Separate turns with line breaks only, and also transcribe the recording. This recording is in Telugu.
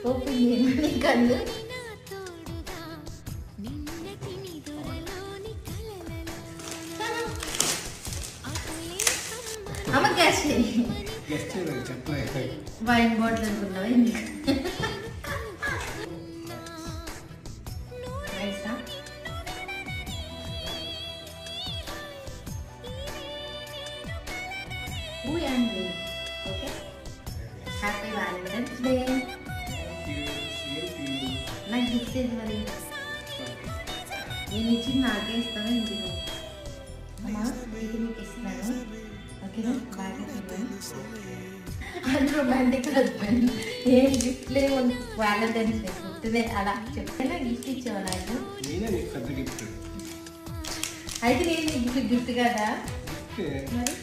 ఓపెన్ చేయమని కళ్ళు అమ్మ గ్యాస్ వైన్ బాటిల్ అనుకున్నావా ఓకే హ్యాపీ వ్యాలంటైన్స్ డే నాకు గిఫ్ట్ ఏది మరి నేను ఇచ్చి నాకే ఇస్తాను ఇంటికి అమ్మా ఇది నీకు ఇస్తున్నాను ఓకేనా బాగా అండ్ రొమాంటిక్ హస్బెండ్ ఏం గిఫ్ట్ లేవు వ్యాలంటైన్స్ డే గుర్తుదే అలా చెప్తేనే గిఫ్ట్ ఇచ్చావు నాకు అయితే నేను నీకు గిఫ్ట్ కదా మరి